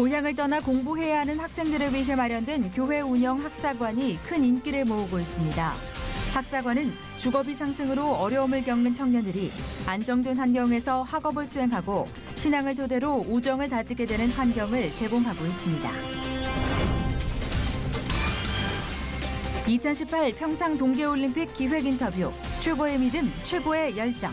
고향을 떠나 공부해야 하는 학생들을 위해 마련된 교회 운영 학사관이 큰 인기를 모으고 있습니다. 학사관은 주거비 상승으로 어려움을 겪는 청년들이 안정된 환경에서 학업을 수행하고 신앙을 토대로 우정을 다지게 되는 환경을 제공하고 있습니다. 2018 평창 동계올림픽 기획 인터뷰, 최고의 믿음, 최고의 열정.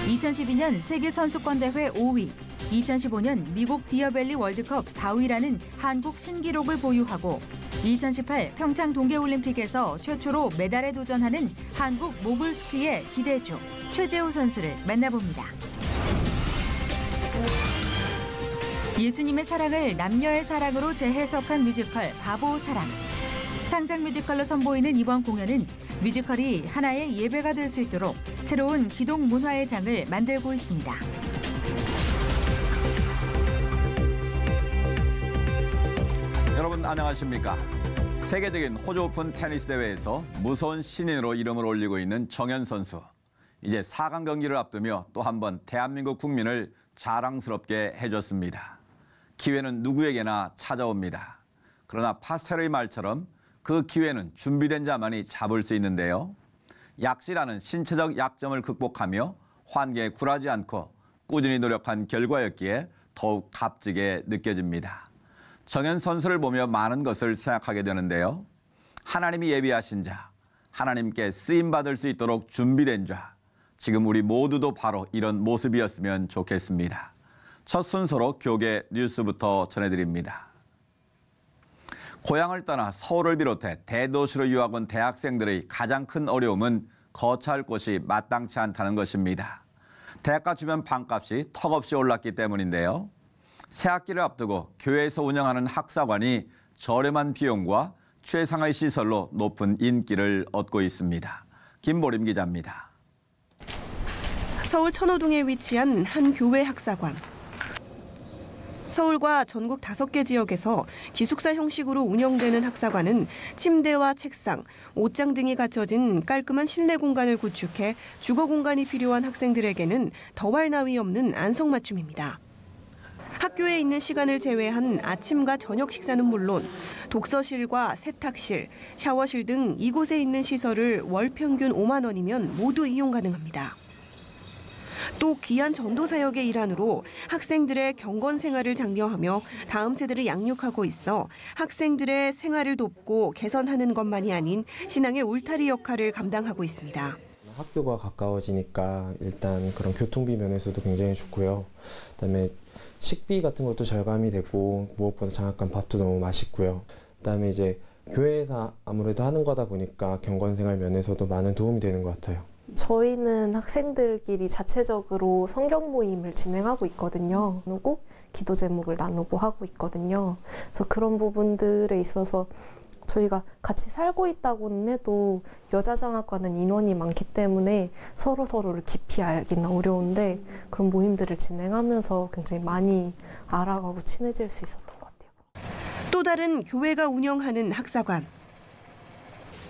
2012년 세계선수권대회 5위, 2015년 미국 디어밸리 월드컵 4위라는 한국 신기록을 보유하고 2018 평창 동계올림픽에서 최초로 메달에 도전하는 한국 모글스키의 기대주 최재우 선수를 만나봅니다. 예수님의 사랑을 남녀의 사랑으로 재해석한 뮤지컬 바보 사랑. 창작 뮤지컬로 선보이는 이번 공연은 뮤지컬이 하나의 예배가 될 수 있도록 새로운 기독 문화의 장을 만들고 있습니다. 여러분 안녕하십니까? 세계적인 호주 오픈 테니스 대회에서 무서운 신인으로 이름을 올리고 있는 정현 선수. 이제 4강 경기를 앞두며 또 한 번 대한민국 국민을 자랑스럽게 해줬습니다. 기회는 누구에게나 찾아옵니다. 그러나 파스텔의 말처럼 그 기회는 준비된 자만이 잡을 수 있는데요. 약시라는 신체적 약점을 극복하며 환경에 굴하지 않고 꾸준히 노력한 결과였기에 더욱 값지게 느껴집니다. 정현 선수를 보며 많은 것을 생각하게 되는데요. 하나님이 예비하신 자, 하나님께 쓰임받을 수 있도록 준비된 자, 지금 우리 모두도 바로 이런 모습이었으면 좋겠습니다. 첫 순서로 교계 뉴스부터 전해드립니다. 고향을 떠나 서울을 비롯해 대도시로 유학 온 대학생들의 가장 큰 어려움은 거처할 곳이 마땅치 않다는 것입니다. 대학가 주변 방값이 턱없이 올랐기 때문인데요. 새학기를 앞두고 교회에서 운영하는 학사관이 저렴한 비용과 최상의 시설로 높은 인기를 얻고 있습니다. 김보림 기자입니다. 서울 천호동에 위치한 한 교회 학사관. 서울과 전국 5개 지역에서 기숙사 형식으로 운영되는 학사관은 침대와 책상, 옷장 등이 갖춰진 깔끔한 실내 공간을 구축해 주거 공간이 필요한 학생들에게는 더할 나위 없는 안성맞춤입니다. 학교에 있는 시간을 제외한 아침과 저녁 식사는 물론 독서실과 세탁실, 샤워실 등 이곳에 있는 시설을 월 평균 5만 원이면 모두 이용 가능합니다. 또 귀한 전도 사역의 일환으로 학생들의 경건 생활을 장려하며 다음 세대를 양육하고 있어 학생들의 생활을 돕고 개선하는 것만이 아닌 신앙의 울타리 역할을 감당하고 있습니다. 학교가 가까워지니까 일단 그런 교통비 면에서도 굉장히 좋고요. 그다음에 식비 같은 것도 절감이 되고 무엇보다 장학금 밥도 너무 맛있고요. 그다음에 이제 교회에서 아무래도 하는 거다 보니까 경건 생활 면에서도 많은 도움이 되는 것 같아요. 저희는 학생들끼리 자체적으로 성경 모임을 진행하고 있거든요. 나누고 기도 제목을 나누고 하고 있거든요. 그래서 그런 부분들에 있어서 저희가 같이 살고 있다고는 해도 여자 장학과는 인원이 많기 때문에 서로를 깊이 알기는 어려운데 그런 모임들을 진행하면서 굉장히 많이 알아가고 친해질 수 있었던 것 같아요. 또 다른 교회가 운영하는 학사관.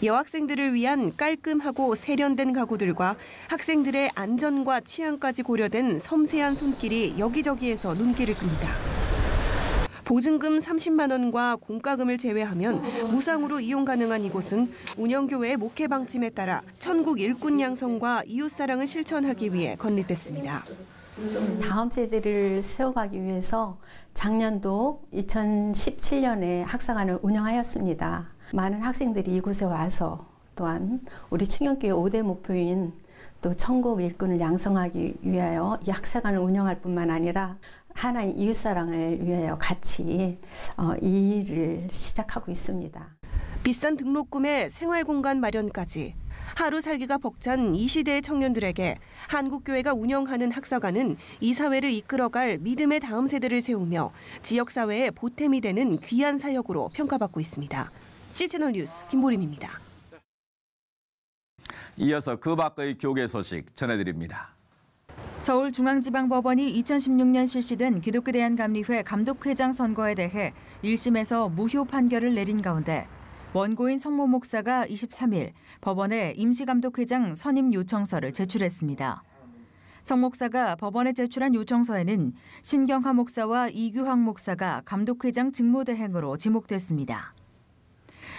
여학생들을 위한 깔끔하고 세련된 가구들과 학생들의 안전과 치안까지 고려된 섬세한 손길이 여기저기에서 눈길을 끕니다. 보증금 30만 원과 공과금을 제외하면 무상으로 이용 가능한 이곳은 운영교회의 목회 방침에 따라 천국 일꾼 양성과 이웃사랑을 실천하기 위해 건립했습니다. 다음 세대를 세워가기 위해서 작년도 2017년에 학사관을 운영하였습니다. 많은 학생들이 이곳에 와서 또한 우리 충영교회 5대 목표인 또 천국 일꾼을 양성하기 위하여 이 학사관을 운영할 뿐만 아니라 하나의 이웃사랑을 위하여 같이 이 일을 시작하고 있습니다. 비싼 등록금에 생활공간 마련까지 하루 살기가 벅찬 이 시대의 청년들에게 한국교회가 운영하는 학사관은 이 사회를 이끌어갈 믿음의 다음 세대를 세우며 지역사회의 보탬이 되는 귀한 사역으로 평가받고 있습니다. C채널 뉴스 김보림입니다. 이어서 그 밖의 교계 소식 전해드립니다. 서울중앙지방법원이 2016년 실시된 기독교 대한감리회 감독회장 선거에 대해 1심에서 무효 판결을 내린 가운데 원고인 성모 목사가 23일 법원에 임시감독회장 선임 요청서를 제출했습니다. 성 목사가 법원에 제출한 요청서에는 신경하 목사와 이규황 목사가 감독회장 직무대행으로 지목됐습니다.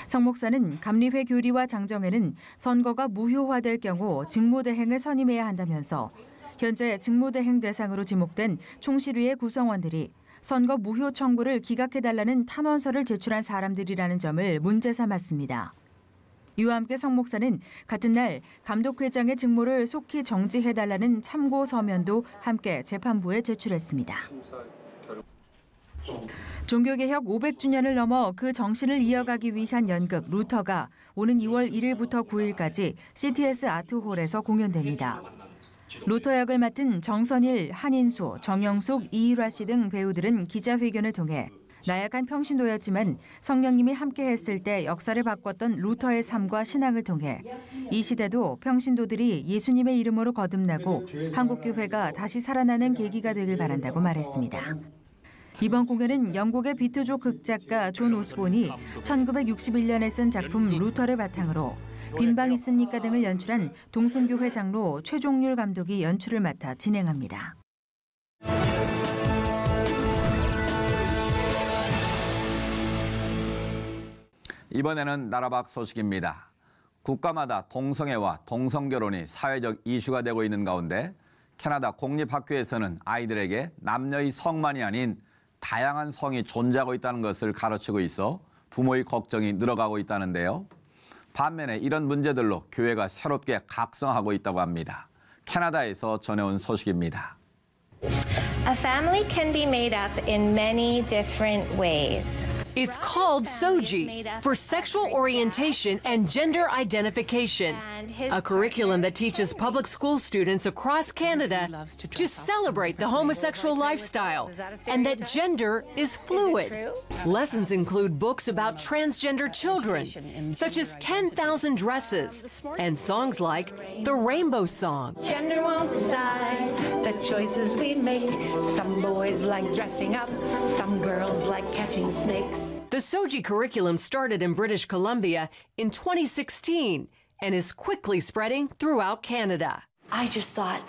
성 목사는 감리회 교리와 장정에는 선거가 무효화될 경우 직무대행을 선임해야 한다면서 현재 직무대행 대상으로 지목된 총시류의 구성원들이 선거 무효 청구를 기각해달라는 탄원서를 제출한 사람들이라는 점을 문제 삼았습니다. 이와 함께 성 목사는 같은 날 감독회장의 직무를 속히 정지해달라는 참고 서면도 함께 재판부에 제출했습니다. 종교개혁 500주년을 넘어 그 정신을 이어가기 위한 연극 루터가 오는 2월 1일부터 9일까지 CTS 아트홀에서 공연됩니다. 루터 역을 맡은 정선일, 한인수, 정영숙, 이일화 씨 등 배우들은 기자회견을 통해 나약한 평신도였지만 성령님이 함께했을 때 역사를 바꿨던 루터의 삶과 신앙을 통해 이 시대도 평신도들이 예수님의 이름으로 거듭나고 한국교회가 다시 살아나는 계기가 되길 바란다고 말했습니다. 이번 공연은 영국의 비트족 극작가 존 오스본이 1961년에 쓴 작품 루터를 바탕으로 빈방 있습니까 등을 연출한 동순교회 장로 최종률 감독이 연출을 맡아 진행합니다. 이번에는 나라 밖 소식입니다. 국가마다 동성애와 동성결혼이 사회적 이슈가 되고 있는 가운데 캐나다 공립학교에서는 아이들에게 남녀의 성만이 아닌 다양한 성이 존재하고 있다는 것을 가르치고 있어 부모의 걱정이 늘어가고 있다는데요. 반면에 이런 문제들로 교회가 새롭게 각성하고 있다고 합니다. 캐나다에서 전해온 소식입니다. A family can be made up in many different ways. It's called SOGI, for Sexual Orientation and Gender Identification, a curriculum that teaches public school students across Canada to celebrate the homosexual lifestyle and that gender is fluid. Lessons include books about transgender children, such as 10,000 Dresses, and songs like the Rainbow Song. Gender won't decide the choices we make. Some boys like dressing up, some girls like catching snakes. The SOGI curriculum started in British Columbia in 2016 and is quickly spreading throughout Canada. I just thought,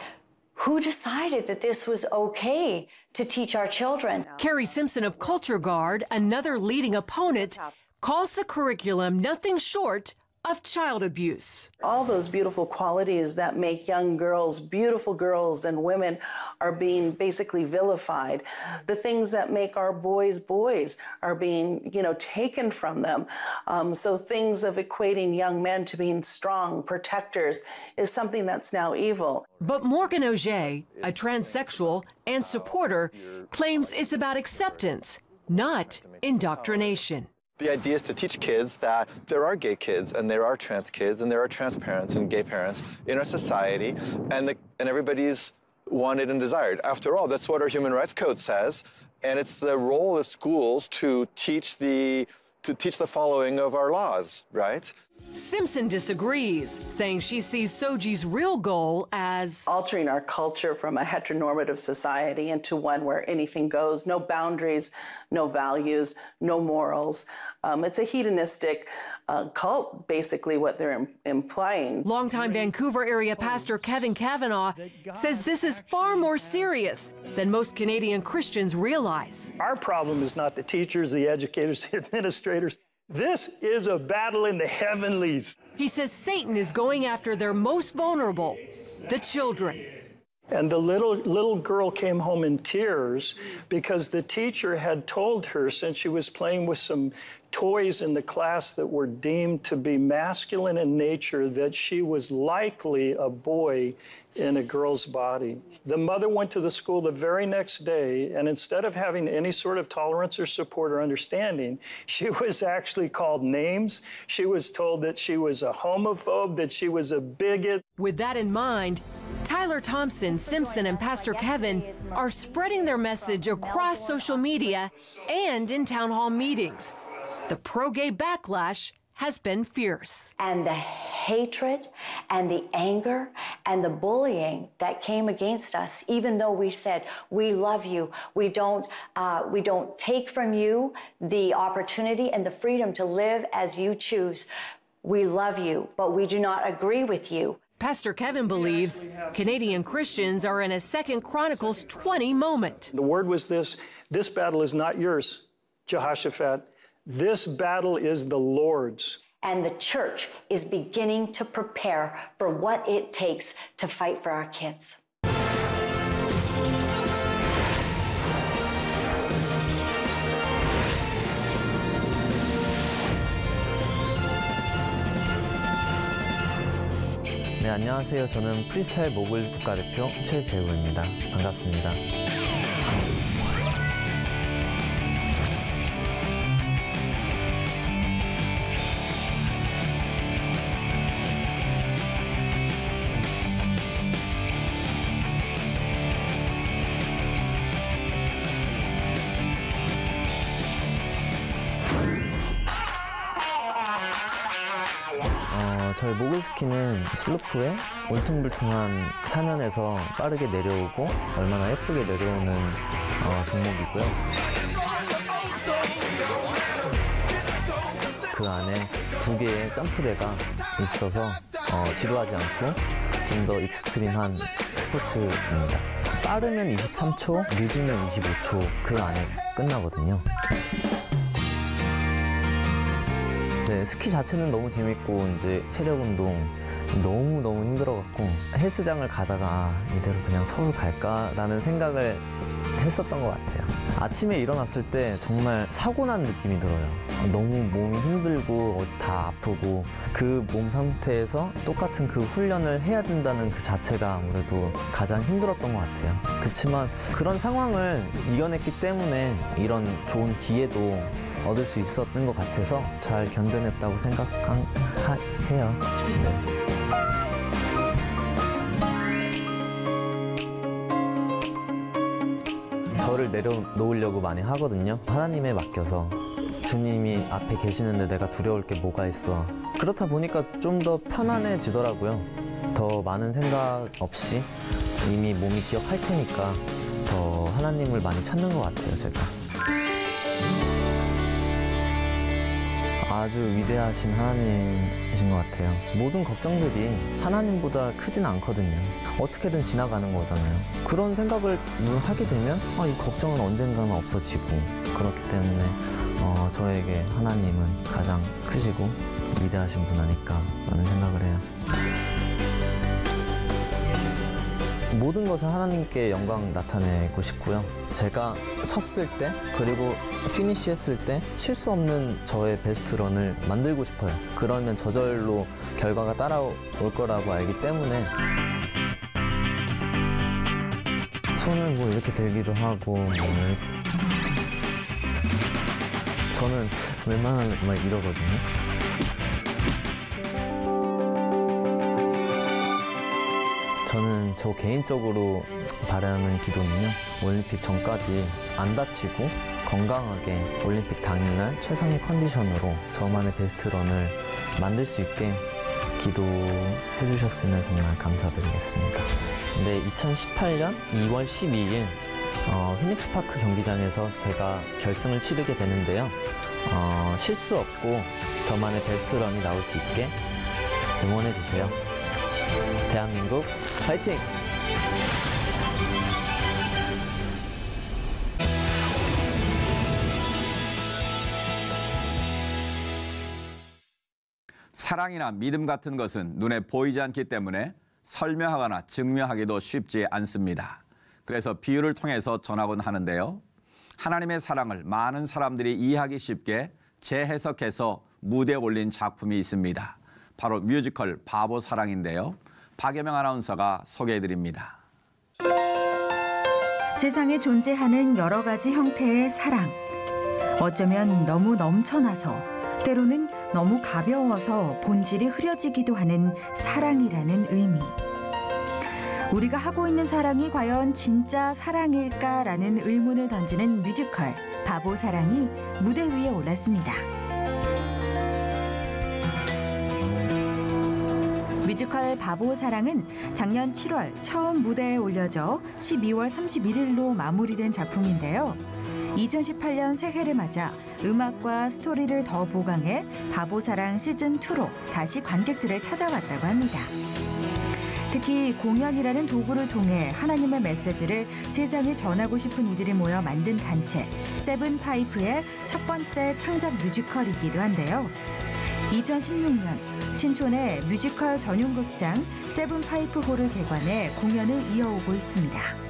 who decided that this was okay to teach our children? Carrie Simpson of Culture Guard, another leading opponent, calls the curriculum nothing short of child abuse. All those beautiful qualities that make young girls, beautiful girls and women, are being basically vilified. The things that make our boys boys are being, taken from them. So things of equating young men to being strong protectors is something that's now evil. But Morgan Auger, a transsexual and supporter, claims it's about acceptance, not indoctrination. The idea is to teach kids that there are gay kids and there are trans kids and there are trans parents and gay parents in our society, and everybody's wanted and desired. After all, that's what our Human Rights Code says, and it's the role of schools to teach the following of our laws, right? Simpson disagrees, saying she sees SOGI's real goal as altering our culture from a heteronormative society into one where anything goes, no boundaries, no values, no morals. It's a hedonistic cult, basically, what they're implying. Longtime Vancouver area pastor Kevin Kavanaugh says this is far more serious than most Canadian Christians realize. Our problem is not the teachers, the educators, the administrators. This is a battle in the heavenlies. He says Satan is going after their most vulnerable, the children. And the little girl came home in tears because the teacher had told her, since she was playing with some toys in the class that were deemed to be masculine in nature, that she was likely a boy in a girl's body. The mother went to the school the very next day, and instead of having any sort of tolerance or support or understanding, she was actually called names. She was told that she was a homophobe, that she was a bigot. With that in mind, Tyler Thompson, Simpson, and Pastor Kevin are spreading their message across social media and in town hall meetings. The pro-gay backlash has been fierce. And the hatred and the anger and the bullying that came against us, even though we said, we love you, we don't take from you the opportunity and the freedom to live as you choose. We love you, but we do not agree with you. Pastor Kevin believes Canadian Christians are in a 2 Chronicles 20 moment. The word was this battle is not yours, Jehoshaphat. This battle is the Lord's. And the church is beginning to prepare for what it takes to fight for our kids. 네, 안녕하세요. 저는 프리스타일 모글 국가대표 최재우입니다. 반갑습니다. 저희 모글스키는 슬로프에 울퉁불퉁한 사면에서 빠르게 내려오고 얼마나 예쁘게 내려오는 종목이고요. 그 안에 2개의 점프대가 있어서 지루하지 않고 좀 더 익스트림한 스포츠입니다. 빠르면 23초, 늦으면 25초 그 안에 끝나거든요. 네, 스키 자체는 너무 재밌고 이제 체력 운동 너무 힘들어갖고 헬스장을 가다가 이대로 그냥 서울 갈까라는 생각을 했었던 것 같아요. 아침에 일어났을 때 정말 사고 난 느낌이 들어요. 너무 몸이 힘들고 다 아프고 그 몸 상태에서 똑같은 그 훈련을 해야 된다는 그 자체가 아무래도 가장 힘들었던 것 같아요. 그렇지만 그런 상황을 이겨냈기 때문에 이런 좋은 기회도 얻을 수 있었는 것 같아서 잘 견뎌냈다고 생각해요. 네. 저를 내려놓으려고 많이 하거든요. 하나님에 맡겨서 주님이 앞에 계시는데 내가 두려울 게 뭐가 있어. 그렇다 보니까 좀 더 편안해지더라고요. 더 많은 생각 없이 이미 몸이 기억할 테니까 더 하나님을 많이 찾는 것 같아요, 제가. 아주 위대하신 하나님이신 것 같아요. 모든 걱정들이 하나님보다 크진 않거든요. 어떻게든 지나가는 거잖아요. 그런 생각을 하게 되면 이 걱정은 언젠가는 없어지고 그렇기 때문에 저에게 하나님은 가장 크시고 위대하신 분 아닐까 라는 생각을 해요. 모든 것을 하나님께 영광 나타내고 싶고요. 제가 섰을 때 그리고 피니시했을 때 실수 없는 저의 베스트 런을 만들고 싶어요. 그러면 저절로 결과가 따라올 거라고 알기 때문에 손을 뭐 이렇게 들기도 하고 저는 웬만하면 막 이러거든요. 저는 저 개인적으로 바라는 기도는요. 올림픽 전까지 안 다치고 건강하게 올림픽 당일날 최상의 컨디션으로 저만의 베스트 런을 만들 수 있게 기도해 주셨으면 정말 감사드리겠습니다. 네, 2018년 2월 12일 피닉스파크 경기장에서 제가 결승을 치르게 되는데요. 실수 없고 저만의 베스트 런이 나올 수 있게 응원해 주세요. 대한민국 파이팅! 사랑이나 믿음 같은 것은 눈에 보이지 않기 때문에 설명하거나 증명하기도 쉽지 않습니다. 그래서 비유를 통해서 전하곤 하는데요. 하나님의 사랑을 많은 사람들이 이해하기 쉽게 재해석해서 무대에 올린 작품이 있습니다. 바로 뮤지컬 바보 사랑인데요. 박예명 아나운서가 소개해드립니다. 세상에 존재하는 여러 가지 형태의 사랑. 어쩌면 너무 넘쳐나서 때로는 너무 가벼워서 본질이 흐려지기도 하는 사랑이라는 의미. 우리가 하고 있는 사랑이 과연 진짜 사랑일까라는 의문을 던지는 뮤지컬 바보 사랑이 무대 위에 올랐습니다. 뮤지컬 바보 사랑은 작년 7월 처음 무대에 올려져 12월 31일로 마무리된 작품인데요. 2018년 새해를 맞아 음악과 스토리를 더 보강해 바보 사랑 시즌2로 다시 관객들을 찾아왔다고 합니다. 특히 공연이라는 도구를 통해 하나님의 메시지를 세상에 전하고 싶은 이들이 모여 만든 단체 세븐파이프의 첫 번째 창작 뮤지컬이기도 한데요. 2016년 신촌의 뮤지컬 전용 극장 세븐파이프 홀을 개관해 공연을 이어오고 있습니다.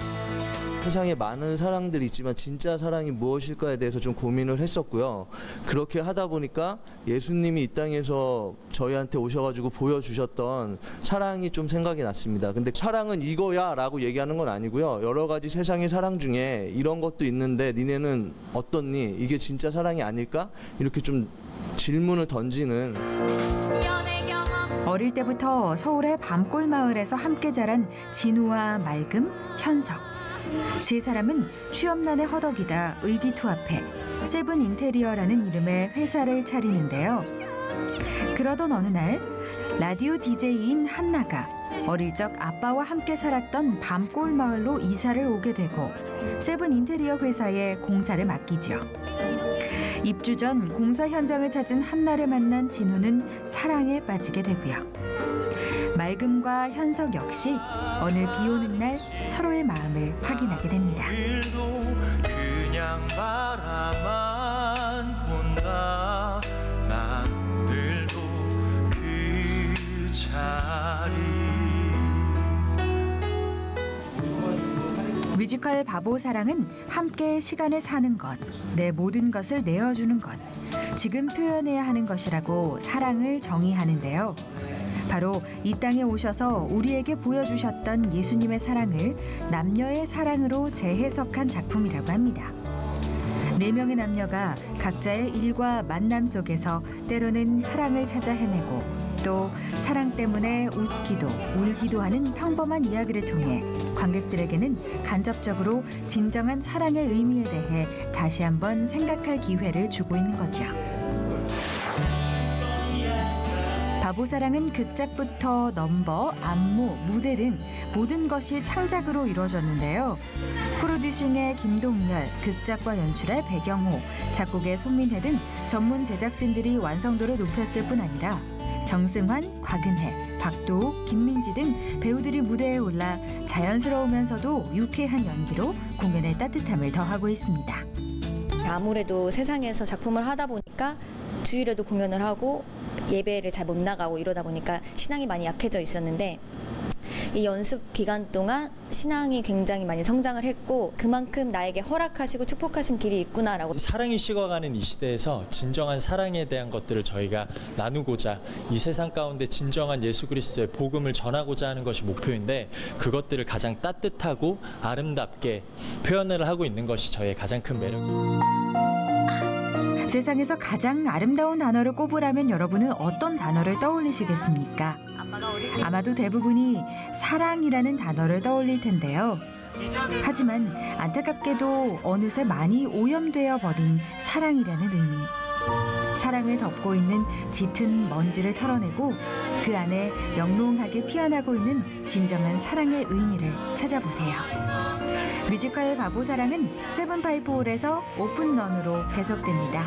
세상에 많은 사랑들이 있지만 진짜 사랑이 무엇일까에 대해서 좀 고민을 했었고요. 그렇게 하다 보니까 예수님이 이 땅에서 저희한테 오셔가지고 보여주셨던 사랑이 좀 생각이 났습니다. 근데 사랑은 이거야 라고 얘기하는 건 아니고요. 여러 가지 세상의 사랑 중에 이런 것도 있는데 니네는 어떻니? 이게 진짜 사랑이 아닐까? 이렇게 좀 질문을 던지는. 어릴 때부터 서울의 밤골 마을에서 함께 자란 진우와 맑음, 현석. 세 사람은 취업난에 허덕이다 의기투합해 세븐 인테리어라는 이름의 회사를 차리는데요. 그러던 어느 날 라디오 DJ인 한나가 어릴 적 아빠와 함께 살았던 밤골 마을로 이사를 오게 되고 세븐 인테리어 회사에 공사를 맡기죠. 입주 전 공사 현장을 찾은 한나를 만난 진우는 사랑에 빠지게 되고요. 맑음과 현석 역시 어느 비 오는 날 서로의 마음을 확인하게 됩니다. 그냥 바라만 본다. 난 오늘도 그 자리. 뮤지컬 바보사랑은 함께 시간을 사는 것, 내 모든 것을 내어주는 것, 지금 표현해야 하는 것이라고 사랑을 정의하는데요. 바로 이 땅에 오셔서 우리에게 보여주셨던 예수님의 사랑을 남녀의 사랑으로 재해석한 작품이라고 합니다. 4명의 남녀가 각자의 일과 만남 속에서 때로는 사랑을 찾아 헤매고 또 사랑 때문에 웃기도 울기도 하는 평범한 이야기를 통해 관객들에게는 간접적으로 진정한 사랑의 의미에 대해 다시 한번 생각할 기회를 주고 있는 거죠. 바보사랑은 극작부터 넘버, 안무, 무대 등 모든 것이 창작으로 이루어졌는데요. 프로듀싱의 김동열, 극작과 연출의 배경호, 작곡의 손민혜 등 전문 제작진들이 완성도를 높였을 뿐 아니라 정승환, 곽은혜, 박도욱, 김민지 등 배우들이 무대에 올라 자연스러우면서도 유쾌한 연기로 공연의 따뜻함을 더하고 있습니다. 아무래도 세상에서 작품을 하다 보니까 주일에도 공연을 하고 예배를 잘 못 나가고 이러다 보니까 신앙이 많이 약해져 있었는데 이 연습 기간 동안 신앙이 굉장히 많이 성장을 했고 그만큼 나에게 허락하시고 축복하신 길이 있구나라고. 사랑이 식어가는 이 시대에서 진정한 사랑에 대한 것들을 저희가 나누고자 이 세상 가운데 진정한 예수 그리스도의 복음을 전하고자 하는 것이 목표인데 그것들을 가장 따뜻하고 아름답게 표현을 하고 있는 것이 저희의 가장 큰 매력입니다. 세상에서 가장 아름다운 단어를 꼽으라면 여러분은 어떤 단어를 떠올리시겠습니까? 아마도 대부분이 사랑이라는 단어를 떠올릴 텐데요. 하지만 안타깝게도 어느새 많이 오염되어 버린 사랑이라는 의미. 사랑을 덮고 있는 짙은 먼지를 털어내고 그 안에 영롱하게 피어나고 있는 진정한 사랑의 의미를 찾아보세요. 뮤지컬 바보사랑은 세븐파이프홀에서 오픈런으로 계속됩니다.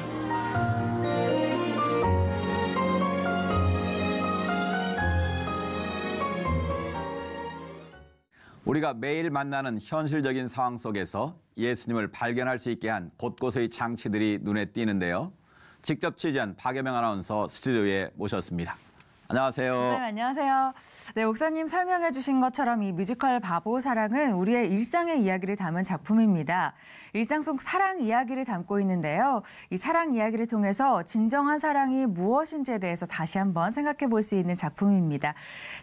우리가 매일 만나는 현실적인 상황 속에서 예수님을 발견할 수 있게 한 곳곳의 장치들이 눈에 띄는데요. 직접 취재한 박예명 아나운서 스튜디오에 모셨습니다. 안녕하세요. 네, 안녕하세요. 네, 목사님 설명해 주신 것처럼 이 뮤지컬 바보사랑은 우리의 일상의 이야기를 담은 작품입니다. 일상 속 사랑 이야기를 담고 있는데요. 이 사랑 이야기를 통해서 진정한 사랑이 무엇인지에 대해서 다시 한번 생각해 볼 수 있는 작품입니다.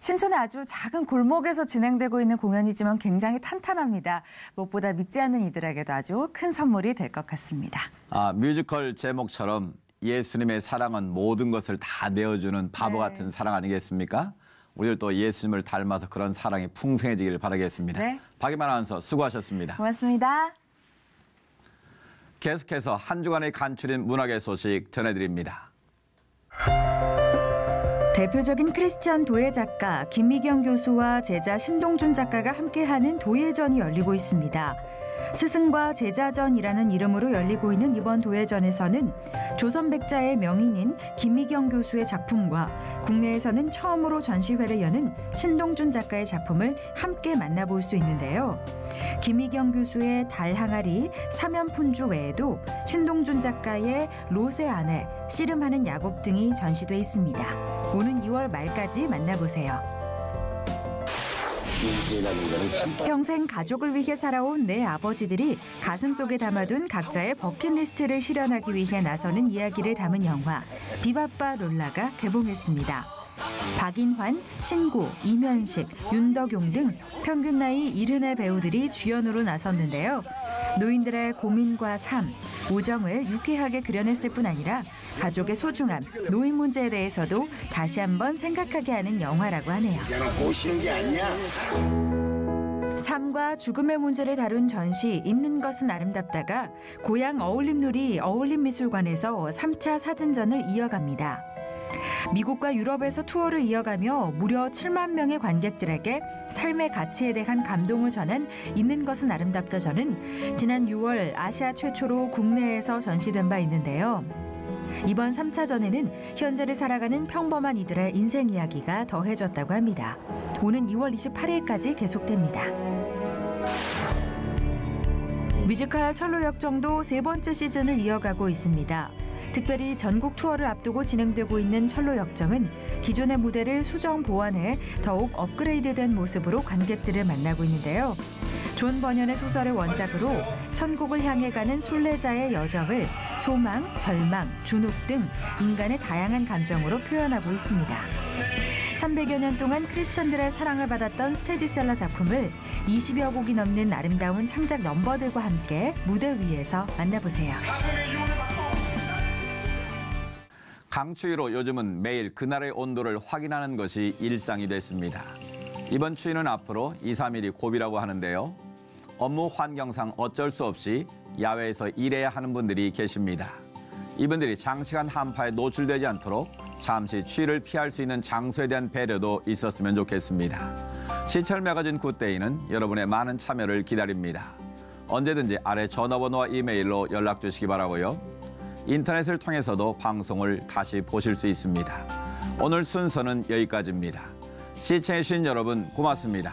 신촌의 아주 작은 골목에서 진행되고 있는 공연이지만 굉장히 탄탄합니다. 무엇보다 믿지 않는 이들에게도 아주 큰 선물이 될 것 같습니다. 뮤지컬 제목처럼 예수님의 사랑은 모든 것을 다 내어주는 바보 같은 사랑 아니겠습니까? 우리도 예수님을 닮아서 그런 사랑이 풍성해지길 바라겠습니다. 네. 박예명 아나운서 수고하셨습니다. 고맙습니다. 계속해서 한 주간의 간추린 문학의 소식 전해드립니다. 대표적인 크리스찬 도예 작가 김미경 교수와 제자 신동준 작가가 함께하는 도예전이 열리고 있습니다. 스승과 제자전이라는 이름으로 열리고 있는 이번 도예전에서는 조선백자의 명인인 김미경 교수의 작품과 국내에서는 처음으로 전시회를 여는 신동준 작가의 작품을 함께 만나볼 수 있는데요. 김미경 교수의 달 항아리, 사면푼주 외에도 신동준 작가의 롯의 아내, 씨름하는 야곱 등이 전시돼 있습니다. 오는 2월 말까지 만나보세요. 평생 가족을 위해 살아온 내 아버지들이 가슴속에 담아둔 각자의 버킷리스트를 실현하기 위해 나서는 이야기를 담은 영화 비바빠 롤라가 개봉했습니다. 박인환, 신구, 이면식, 윤덕용 등 평균 나이 70의 배우들이 주연으로 나섰는데요. 노인들의 고민과 삶, 우정을 유쾌하게 그려냈을 뿐 아니라 가족의 소중함, 노인 문제에 대해서도 다시 한번 생각하게 하는 영화라고 하네요. 보시는 게 아니야. 삶과 죽음의 문제를 다룬 전시 있는 것은 아름답다가 고향 어울림놀이 어울림미술관에서 3차 사진전을 이어갑니다. 미국과 유럽에서 투어를 이어가며 무려 7만 명의 관객들에게 삶의 가치에 대한 감동을 전한 있는 것은 아름답다전은 지난 6월 아시아 최초로 국내에서 전시된 바 있는데요. 이번 3차전에는 현재를 살아가는 평범한 이들의 인생 이야기가 더해졌다고 합니다. 오는 2월 28일까지 계속됩니다. 뮤지컬 철로역정도 3번째 시즌을 이어가고 있습니다. 특별히 전국 투어를 앞두고 진행되고 있는 철로역정은 기존의 무대를 수정 보완해 더욱 업그레이드된 모습으로 관객들을 만나고 있는데요. 존 버년의 소설을 원작으로 천국을 향해 가는 순례자의 여정을 소망, 절망, 주눅 등 인간의 다양한 감정으로 표현하고 있습니다. 300여 년 동안 크리스천들의 사랑을 받았던 스테디셀러 작품을 20여 곡이 넘는 아름다운 창작 넘버들과 함께 무대 위에서 만나보세요. 강추위로 요즘은 매일 그날의 온도를 확인하는 것이 일상이 됐습니다. 이번 추위는 앞으로 2, 3일이 고비라고 하는데요. 업무 환경상 어쩔 수 없이 야외에서 일해야 하는 분들이 계십니다. 이분들이 장시간 한파에 노출되지 않도록 잠시 추위를 피할 수 있는 장소에 대한 배려도 있었으면 좋겠습니다. 시철 매거진 굿데이는 여러분의 많은 참여를 기다립니다. 언제든지 아래 전화번호와 이메일로 연락 주시기 바라고요. 인터넷을 통해서도 방송을 다시 보실 수 있습니다. 오늘 순서는 여기까지입니다. 시청해주신 여러분 고맙습니다.